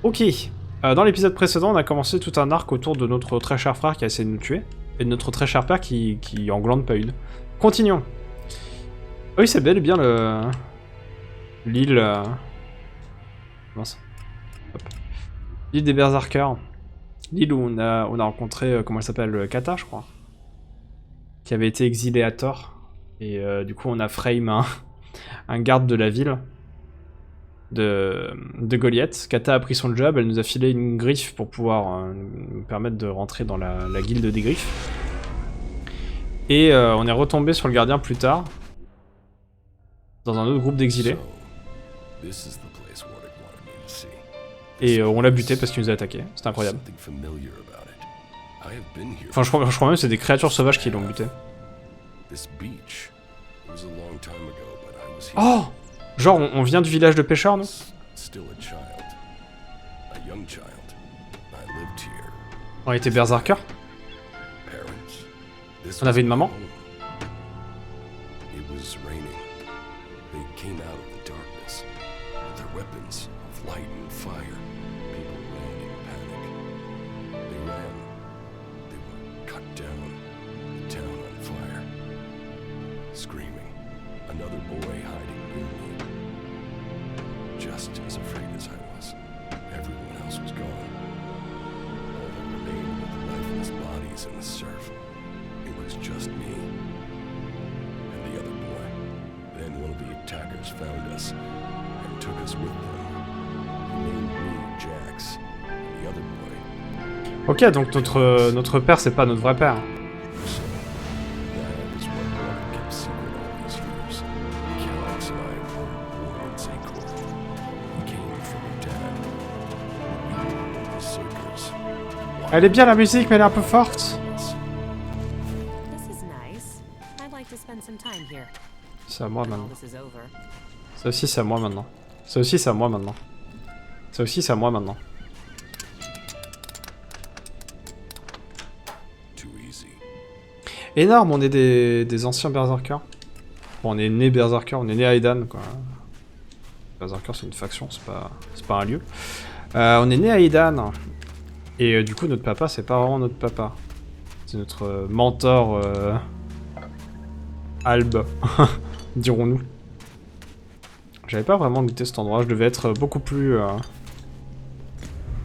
Ok. Dans l'épisode précédent, on a commencé tout un arc autour de notre très cher frère qui a essayé de nous tuer. Et de notre très cher père qui englande pas une. Continuons. Oui, c'est bel et bien le... l'île... Mince. Hop. L'île des Berserkers. L'île où on a rencontré, comment elle s'appelle, Kata, je crois. Qui avait été exilé à tort. Et du coup, on a frame un garde de la ville. De Goliath. Kata a pris son job, elle nous a filé une griffe pour pouvoir nous permettre de rentrer dans la guilde des griffes. Et on est retombé sur le gardien plus tard. Dans un autre groupe d'exilés. Et on l'a buté parce qu'il nous a attaqué. C'était incroyable. Enfin, je crois même que c'est des créatures sauvages qui l'ont buté. Oh! Genre, on vient du village de pêcheurs, nous? On était berserker? On avait une maman? Ok, donc notre père, c'est pas notre vrai père. Elle est bien la musique, mais elle est un peu forte. C'est à moi maintenant. Ça aussi, c'est à moi maintenant. Ça aussi, c'est à moi maintenant. Ça aussi, c'est à moi maintenant. Énorme, on est des anciens berserkers. Bon, on est né berserker, on est né Aidan, quoi. Berserker, c'est une faction, c'est pas un lieu. On est né à Aidan. Et du coup, notre papa, c'est pas vraiment notre papa. C'est notre mentor... Alb, dirons-nous. J'avais pas vraiment looté cet endroit, je devais être beaucoup plus...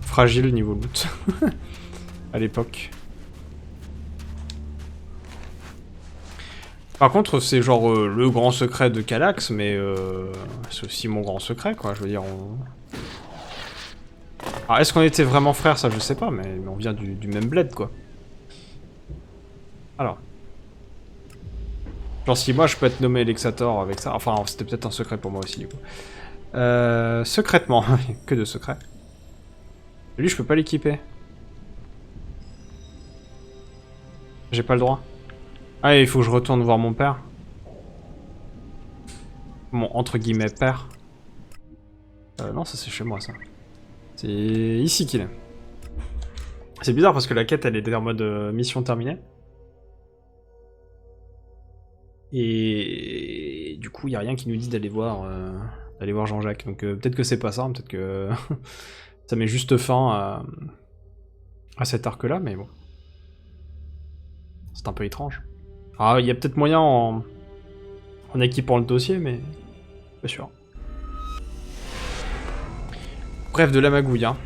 fragile niveau loot. À l'époque. Par contre, c'est genre le grand secret de Calax, mais c'est aussi mon grand secret, quoi. Je veux dire, Alors, est-ce qu'on était vraiment frères? Ça, je sais pas, mais on vient du même bled, quoi. Alors. Genre, si moi, je peux être nommé Elexator avec ça... Enfin, c'était peut-être un secret pour moi aussi, du coup. Secrètement. Que de secrets. Lui, je peux pas l'équiper. J'ai pas le droit. Ah, il faut que je retourne voir mon père. Mon entre guillemets père. Non, ça c'est chez moi ça. C'est ici qu'il est. C'est bizarre parce que la quête elle était en mode mission terminée. Et du coup il y a rien qui nous dit d'aller voir Jean-Jacques. Donc peut-être que c'est pas ça, peut-être que ça met juste fin à cet arc là, mais bon. C'est un peu étrange. Ah, il y a peut-être moyen en équipant le dossier, mais pas sûr. Bref, de la magouille, hein.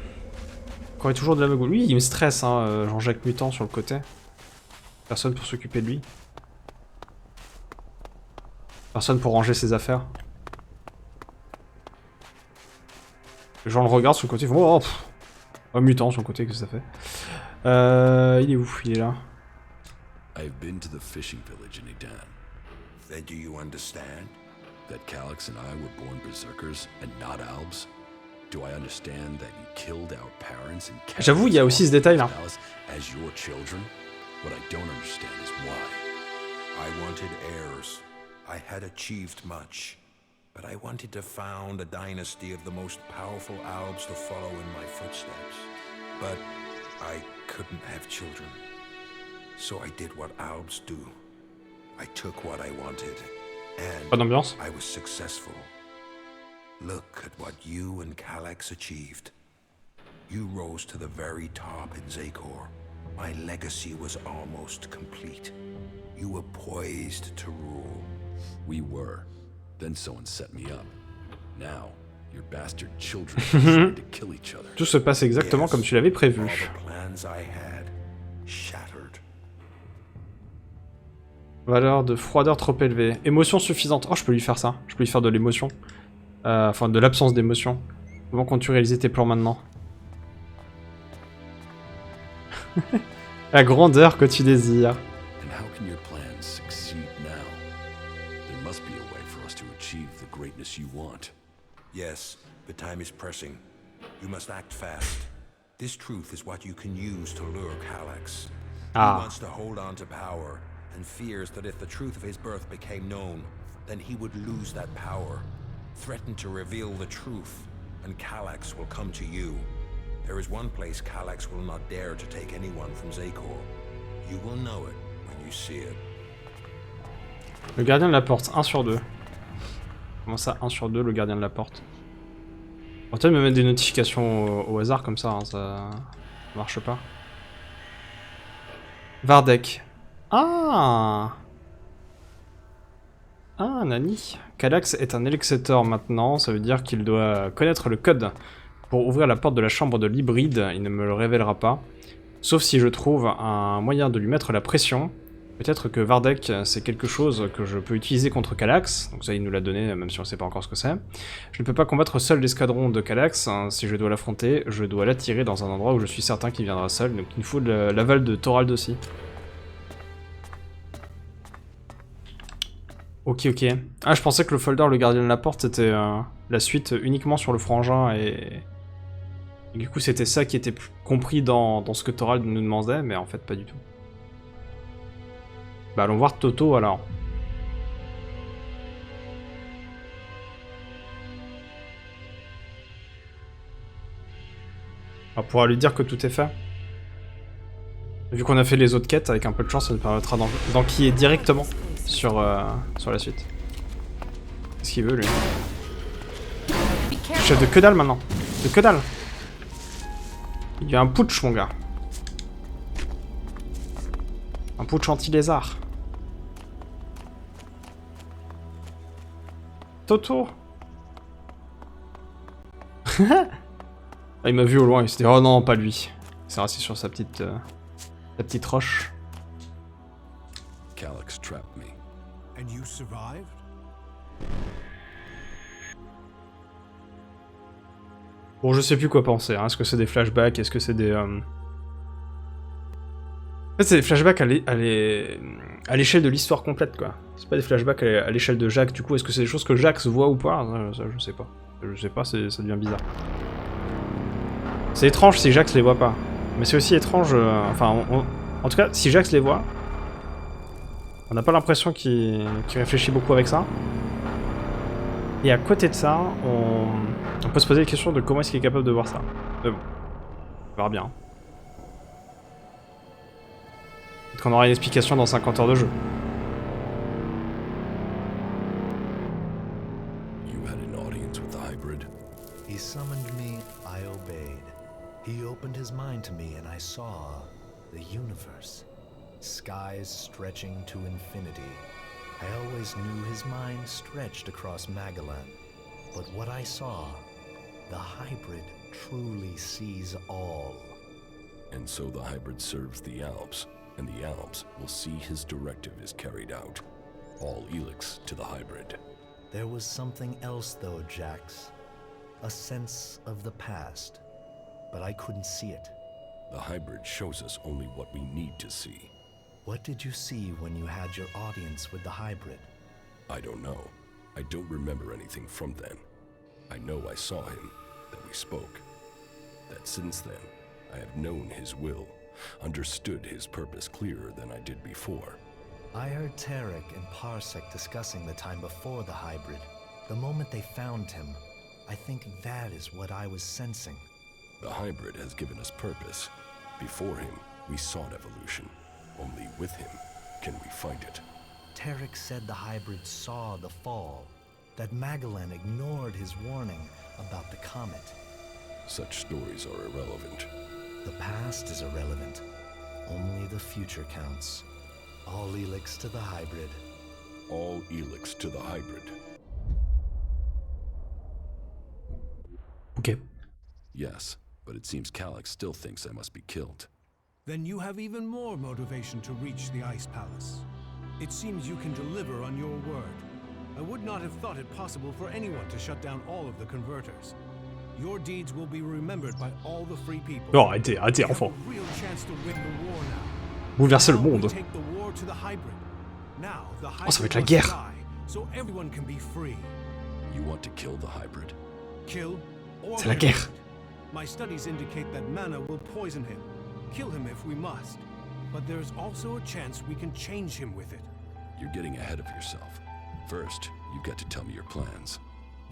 Encore et toujours de la magouille. Lui, il me stresse, hein, Jean-Jacques Mutant sur le côté. Personne pour s'occuper de lui. Personne pour ranger ses affaires. Les gens le regardent sur le côté, ils font oh, Mutant sur le côté, qu'est-ce que ça fait? Il est où? Il est là. I've been to the fishing village in Edan. Then do you understand? That Calyx and I were born berserkers and not albs? Do I understand that you killed our parents and kept J'avoue, il y a aussi ce détail là. As your children? What I don't understand is why. I wanted heirs. I had achieved much. But I wanted to found a dynasty of the most powerful albs to follow in my footsteps. But I couldn't have children. So I did what albs do. I took what I wanted, Pas d'ambiance. and I was successful. Look at what you and Calyx achieved. You rose to the very top in Zakor. My legacy was almost complete. You were poised to rule. We were. Then someone set me up. Now, your bastard children are trying to kill each other. Tout se passe exactement comme tu l'avais prévu. All the plans I had shattered. Valeur de froideur trop élevée. Émotion suffisante. Oh, je peux lui faire ça. Je peux lui faire de l'émotion. Enfin, de l'absence d'émotion. Comment comptes-tu réaliser tes plans maintenant? La grandeur que tu désires. And how can your plans succeed now? There must be a way for us to achieve the greatness you want. Yes, but time is pressing. You must act fast. This truth is what you can use to lure Elex. He wants to hold on to power, and fears that if the truth of his birth became known, then he would lose that power. Threaten to reveal the truth, and Elex will come to you. There is one place Elex will not dare to take anyone from Zakor. You will know it when you see it. Le gardien de la porte, 1 sur 2. Comment ça, 1 sur 2, le gardien de la porte? On va peut-être me mettre des notifications au hasard comme ça, hein, ça marche pas. Vardek. Ah, Nani. Elex est un Elexator maintenant, ça veut dire qu'il doit connaître le code pour ouvrir la porte de la chambre de l'hybride, il ne me le révélera pas. Sauf si je trouve un moyen de lui mettre la pression. Peut-être que Vardek, c'est quelque chose que je peux utiliser contre Elex, donc ça il nous l'a donné, même si on ne sait pas encore ce que c'est. Je ne peux pas combattre seul l'escadron de Elex, hein. Si je dois l'affronter, je dois l'attirer dans un endroit où je suis certain qu'il viendra seul, donc il me faut l'aval de Thorald aussi. Ok. Ah, je pensais que le folder, le gardien de la porte, c'était la suite uniquement sur le frangin et du coup c'était ça qui était compris dans ce que Thorald nous demandait, mais en fait pas du tout. Bah allons voir Toto alors. On pourra lui dire que tout est fait. Vu qu'on a fait les autres quêtes, avec un peu de chance, ça nous permettra d'enquiller directement sur la suite. Qu'est-ce qu'il veut lui? Chef de que dalle maintenant. De que dalle. Il y a un putsch mon gars. Un putsch anti-lézard. Toto. Ah, il m'a vu au loin, il s'est dit oh non pas lui. Il s'est rassis sur sa petite roche. Elex trapped me. And you survived? Bon, je sais plus quoi penser, hein. Est-ce que c'est des flashbacks? Est-ce que c'est des... En fait, c'est des flashbacks à l'échelle de l'histoire complète, quoi. C'est pas des flashbacks à l'échelle de Jacques, du coup. Est-ce que c'est des choses que Jacques voit ou pas? Ça, je sais pas. Je sais pas, ça devient bizarre. C'est étrange si Jacques les voit pas. Mais c'est aussi étrange... Enfin, en tout cas, si Jacques les voit... On n'a pas l'impression qu'il réfléchit beaucoup avec ça. Et à côté de ça, on peut se poser la question de comment est-ce qu'il est capable de voir ça. Mais bon, on verra bien. Peut-être qu'on aura une explication dans 50 heures de jeu. You had an audience with the hybrid? He summoned me, I obeyed. He opened his mind to me and I saw the universe. Skies stretching to infinity. I always knew his mind stretched across Magalan. But what I saw, the hybrid truly sees all. And so the hybrid serves the Alps, and the Alps will see his directive is carried out. All Elex to the hybrid. There was something else though, Jax. A sense of the past. But I couldn't see it. The hybrid shows us only what we need to see. What did you see when you had your audience with the hybrid? I don't know. I don't remember anything from then. I know I saw him, that we spoke. That since then, I have known his will, understood his purpose clearer than I did before. I heard Tarek and Parsec discussing the time before the hybrid. The moment they found him, I think that is what I was sensing. The hybrid has given us purpose. Before him, we sought evolution. Only with him can we find it. Tarek said the hybrid saw the fall, that Magalan ignored his warning about the comet. Such stories are irrelevant. The past is irrelevant. Only the future counts. All Elex to the hybrid. All Elex to the hybrid. Ok. Yes, but it seems Calyx still thinks I must be killed. Then you have even more motivation to reach the Ice Palace. It seems you can deliver on your word. I would not have thought it possible for anyone to shut down all of the converters. Your deeds will be remembered by all the free people. Non, arrêtez, arrêtez, We have enfant. a real chance to win the war now. Bouleverser le Now we monde. take the war to the hybrid. Now the Oh, ça va être la hybrid guerre. must die, so everyone can be free. You want to kill the hybrid? Kill or C'est la guerre. liberate. My studies indicate that mana will poison him. Kill him if we must. But there's also a chance we can change him with it. You're getting ahead of yourself. First, you've got to tell me your plans.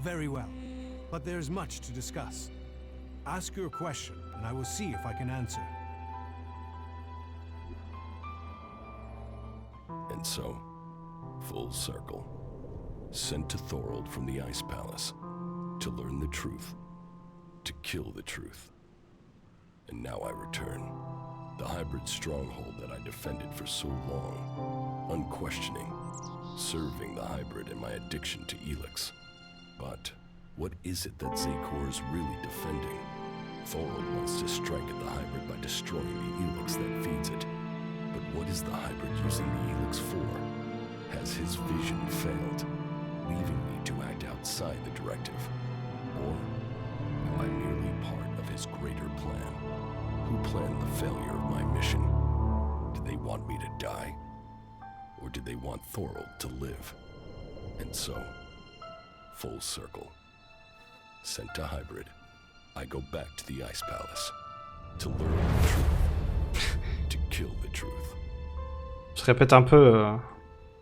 Very well. But there's much to discuss. Ask your question, and I will see if I can answer. And so, full circle. Sent to Thorold from the Ice Palace. To learn the truth. To kill the truth. And now I return. The hybrid stronghold that I defended for so long. Unquestioning. Serving the hybrid and my addiction to Elex. But what is it that Zakor is really defending? Thorold wants to strike at the hybrid by destroying the Elex that feeds it. But what is the hybrid using the Elex for? Has his vision failed, leaving me to act outside the directive? Or am I merely part of his greater plan? Who planned the failure of my mission? Did they want me to die? Or did they want Thorold to live? And so, full circle. Sent to hybrid, I go back to the Ice Palace. To learn the truth. To kill the truth. Je répète un peu,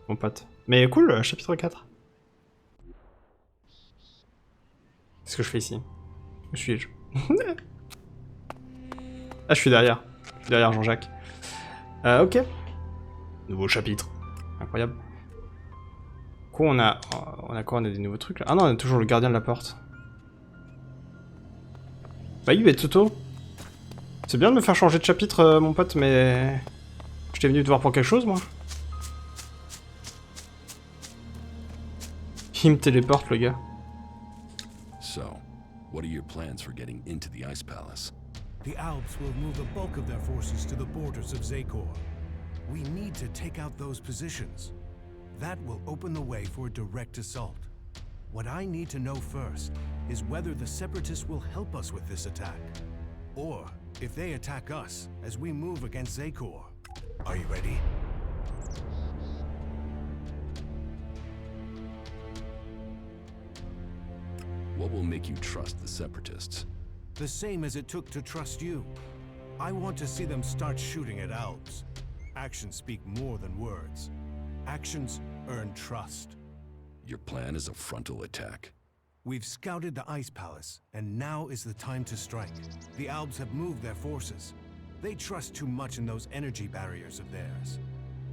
mon pote. Mais cool, chapitre 4. Qu'est-ce que je fais ici? Où suis-je? Ah, je suis derrière. Je suis derrière Jean-Jacques. Ok. Nouveau chapitre. Incroyable. Quoi, on a quoi? On a des nouveaux trucs là? Ah non, on a toujours le gardien de la porte. Bah oui, mais Toto. C'est bien de me faire changer de chapitre, mon pote, mais... J'étais venu te voir pour quelque chose, moi. Il me téléporte, le gars. So, what are your plans for getting into the Ice Palace? The Alps will move the bulk of their forces to the borders of Zakor. We need to take out those positions. That will open the way for a direct assault. What I need to know first is whether the Separatists will help us with this attack. Or if they attack us as we move against Zakor. Are you ready? What will make you trust the Separatists? The same as it took to trust you. I want to see them start shooting at Alps. Actions speak more than words. Actions earn trust. Your plan is a frontal attack. We've scouted the Ice Palace, and now is the time to strike. The Alps have moved their forces. They trust too much in those energy barriers of theirs.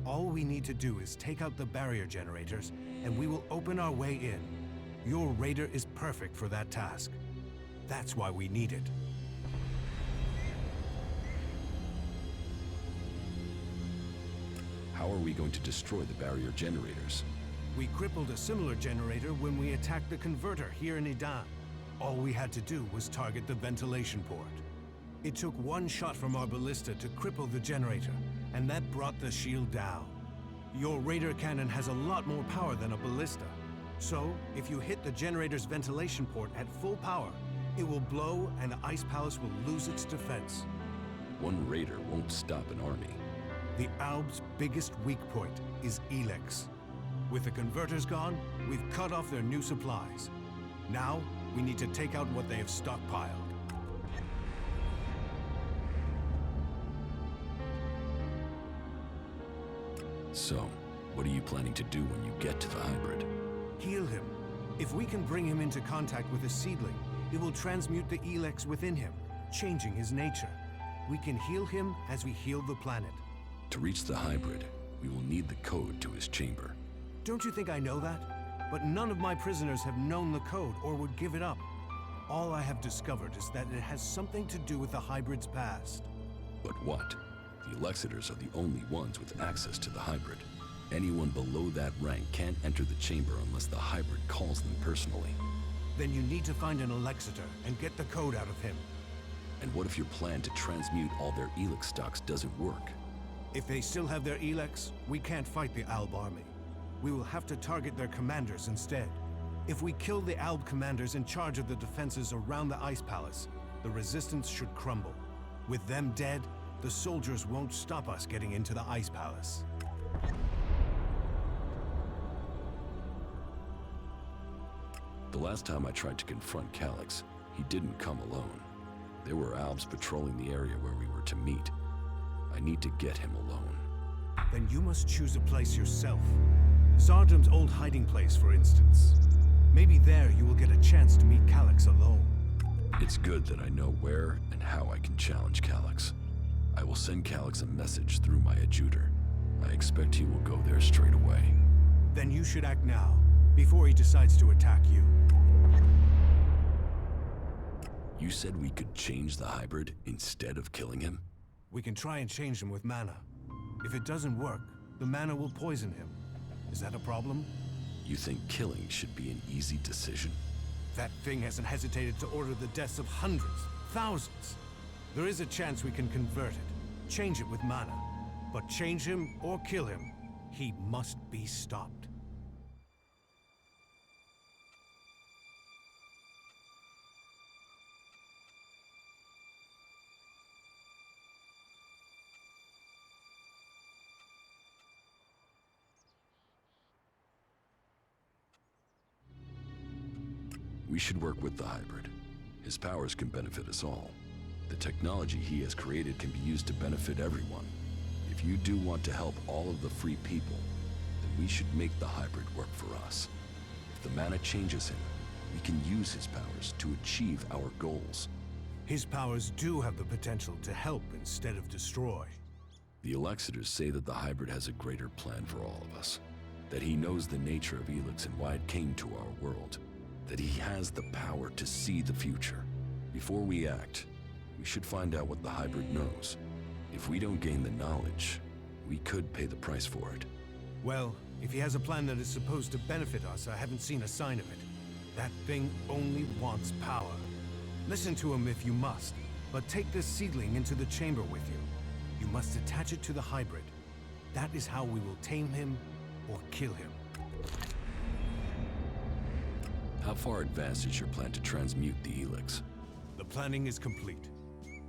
All we need to do is take out the barrier generators, and we will open our way in. Your raider is perfect for that task. That's why we need it. How are we going to destroy the barrier generators? We crippled a similar generator when we attacked the converter here in Idan. All we had to do was target the ventilation port. It took one shot from our ballista to cripple the generator, and that brought the shield down. Your radar cannon has a lot more power than a ballista. So, if you hit the generator's ventilation port at full power, it will blow and the Ice Palace will lose its defense. One raider won't stop an army. The Alb's biggest weak point is Elex. With the converters gone, we've cut off their new supplies. Now, we need to take out what they have stockpiled. So, what are you planning to do when you get to the hybrid? Heal him. If we can bring him into contact with a seedling, it will transmute the Elex within him, changing his nature. We can heal him as we heal the planet. To reach the hybrid, we will need the code to his chamber. Don't you think I know that? But none of my prisoners have known the code or would give it up. All I have discovered is that it has something to do with the hybrid's past. But what? The Elexitors are the only ones with access to the hybrid. Anyone below that rank can't enter the chamber unless the hybrid calls them personally. Then you need to find an Elexitor and get the code out of him. And what if your plan to transmute all their Elex stocks doesn't work? If they still have their Elex, we can't fight the Alb army. We will have to target their commanders instead. If we kill the Alb commanders in charge of the defenses around the Ice Palace, the resistance should crumble. With them dead, the soldiers won't stop us getting into the Ice Palace. The last time I tried to confront Calyx, he didn't come alone. There were Albs patrolling the area where we were to meet. I need to get him alone. Then you must choose a place yourself. Zardam's old hiding place, for instance. Maybe there you will get a chance to meet Calyx alone. It's good that I know where and how I can challenge Calyx. I will send Calyx a message through my adjutor. I expect he will go there straight away. Then you should act now, before he decides to attack you. You said we could change the hybrid instead of killing him? We can try and change him with mana. If it doesn't work, the mana will poison him. Is that a problem? You think killing should be an easy decision? That thing hasn't hesitated to order the deaths of hundreds, thousands. There is a chance we can convert it, change it with mana. But change him or kill him, he must be stopped. We should work with the hybrid. His powers can benefit us all. The technology he has created can be used to benefit everyone. If you do want to help all of the free people, then we should make the hybrid work for us. If the mana changes him, we can use his powers to achieve our goals. His powers do have the potential to help instead of destroy. The Elexitors say that the hybrid has a greater plan for all of us. That he knows the nature of Elex and why it came to our world. That he has the power to see the future. Before we act, we should find out what the hybrid knows. If we don't gain the knowledge, we could pay the price for it. Well, if he has a plan that is supposed to benefit us, I haven't seen a sign of it. That thing only wants power. Listen to him if you must, but take this seedling into the chamber with you. You must attach it to the hybrid. That is how we will tame him or kill him. How far advanced is your plan to transmute the Elex? The planning is complete.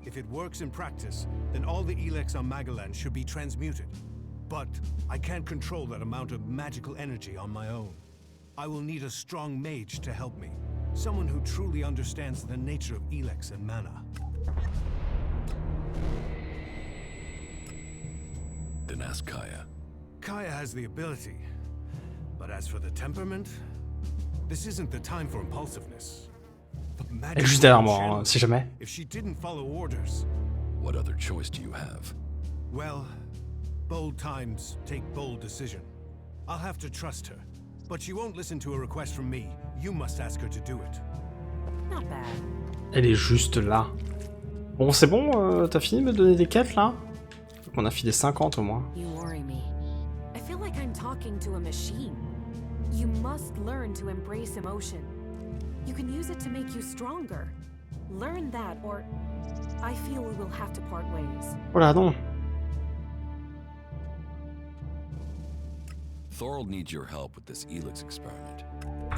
If it works in practice, then all the Elex on Magaland should be transmuted. But I can't control that amount of magical energy on my own. I will need a strong mage to help me. Someone who truly understands the nature of Elex and mana. Then ask Kaya. Kaya has the ability. But as for the temperament, this isn't the time for impulsiveness. But Elle est juste derrière moi, hein, si jamais. If she didn't follow orders. What other choice do you have? Well, bold times take bold decision. I'll have to trust her. But she won't listen to a request from me. You must ask her to do it. Not bad. Elle est juste là. Bon, c'est bon, t'as fini de me donner des quêtes là? On a filé 50 au moins. You worry me. I feel like I'm talking to a machine. You must learn to embrace emotion. You can use it to make you stronger. Learn that, or I feel we will have to part ways. Oh là non. Thorold needs your help with this Elex experiment.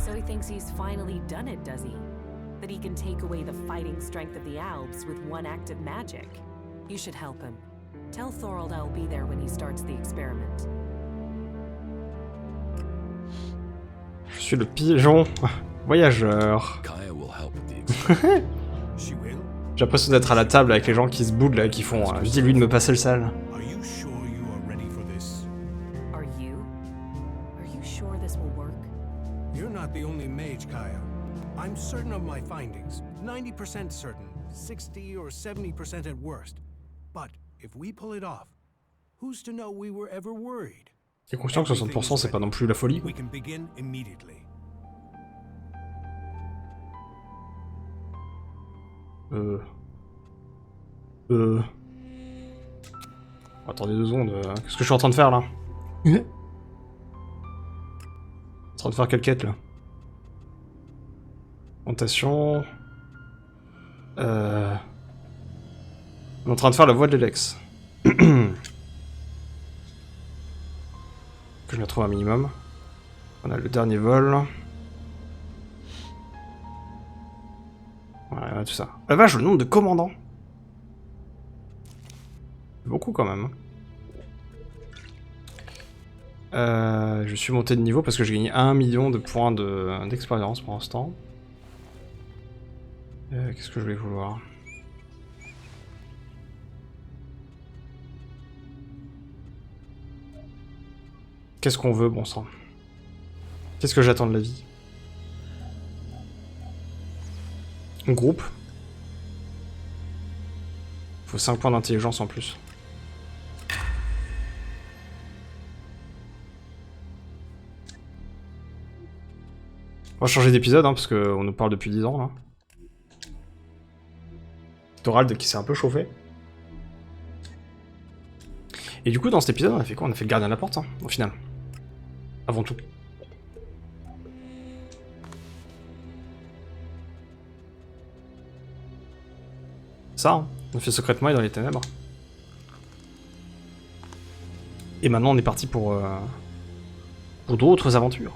So he thinks he's finally done it, does he? That he can take away the fighting strength of the Albs with one act of magic. You should help him. Tell Thorold I'll be there when he starts the experiment. Je suis le pigeon voyageur. Kaya will help with the experiment. She will? J'ai l'impression d'être à la table avec les gens qui se boudent là, qui font dis-lui de me passer le sel. Are you sure you are ready for this? Are you? Are you sure this will work? You're not the only mage, Kaya. I'm certain of my findings. 90% certain. 60 or 70% at worst. But if we pull it off, who's to know we were ever worried? T'es conscient que 60% c'est pas non plus la folie? We can begin immediately. Attendez 2 secondes, qu'est-ce que je suis en train de faire là? En train de faire quelle quête là? Augmentation... On est en train de faire la voie de l'Elex. Que je me trouve un minimum. On a le dernier vol. Voilà, tout ça. La vache, le nombre de commandants. Beaucoup quand même. Je suis monté de niveau parce que j'ai gagné 1 million de points d'expérience pour l'instant. Qu'est-ce que je vais vouloir? Qu'est-ce qu'on veut, bon sang? Qu'est-ce que j'attends de la vie? Groupe. Faut 5 points d'intelligence en plus. On va changer d'épisode, hein, parce qu'on nous parle depuis 10 ans, là. Thorald qui s'est un peu chauffé. Et du coup, dans cet épisode, on a fait quoi? On a fait le gardien de la porte, hein, au final. Avant tout. Ça, hein, on a fait secrètement et dans les ténèbres. Et maintenant, on est parti pour d'autres aventures.